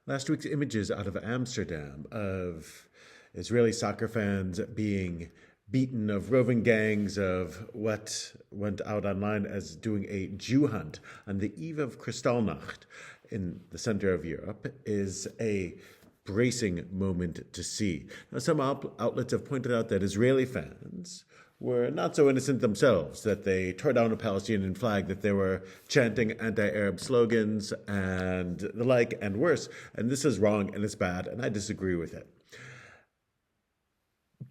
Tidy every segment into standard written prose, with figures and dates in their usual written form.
Last week's images out of Amsterdam of Israeli soccer fans being beaten, of roving gangs, of what went out online as doing a Jew hunt on the eve of Kristallnacht in the center of Europe is a bracing moment to see. Now, some outlets have pointed out that Israeli fans were not so innocent themselves, that they tore down a Palestinian flag, that they were chanting anti-Arab slogans and the like, and worse. And this is wrong and it's bad, and I disagree with it.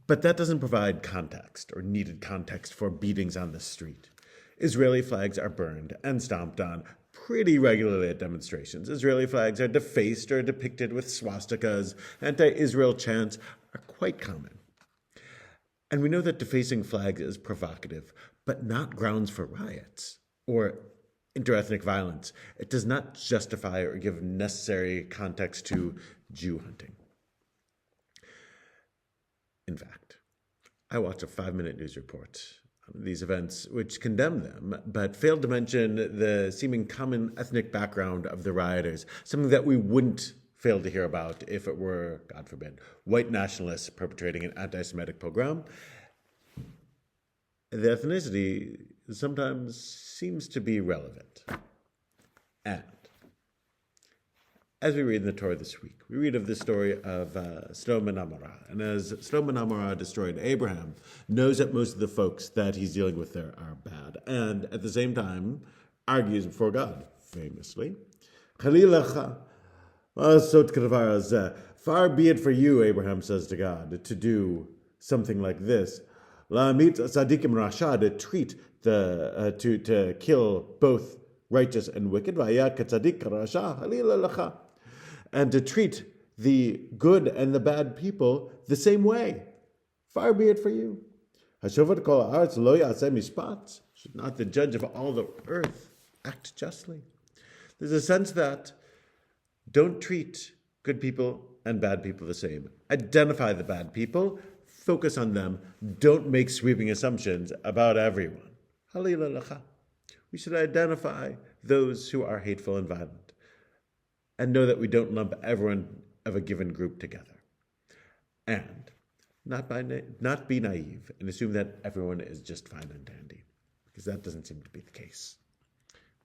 But that doesn't provide context or needed context for beatings on the street. Israeli flags are burned and stomped on pretty regularly at demonstrations. Israeli flags are defaced or depicted with swastikas. Anti-Israel chants are quite common. And we know that defacing flags is provocative, but not grounds for riots or interethnic violence. It does not justify or give necessary context to Jew hunting. In fact, I watched a 5-minute news report on these events which condemned them, but failed to mention the seeming common ethnic background of the rioters, something that we wouldn't fail to hear about if it were, God forbid, white nationalists perpetrating an anti-Semitic pogrom. The ethnicity sometimes seems to be relevant. And as we read in the Torah this week, we read of the story of Sodom and Amorah. And as Sodom and Amorah destroyed, Abraham knows that most of the folks that he's dealing with there are bad. And at the same time, argues before God, famously. Far be it for you, Abraham says to God, to do something like this. To treat to kill both righteous and wicked, and to treat the good and the bad people the same way. Far be it for you. Should not the judge of all the earth act justly? There's a sense that don't treat good people and bad people the same. Identify the bad people, focus on them, don't make sweeping assumptions about everyone. We should identify those who are hateful and violent and know that we don't lump everyone of a given group together. And not be naive and assume that everyone is just fine and dandy, because that doesn't seem to be the case.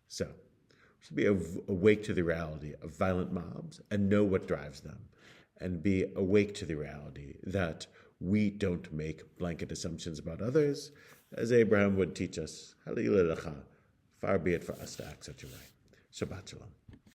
So, we should be awake to the reality of violent mobs and know what drives them, and be awake to the reality that we don't make blanket assumptions about others, as Abraham would teach us. Far be it for us to act such a way. Shabbat Shalom.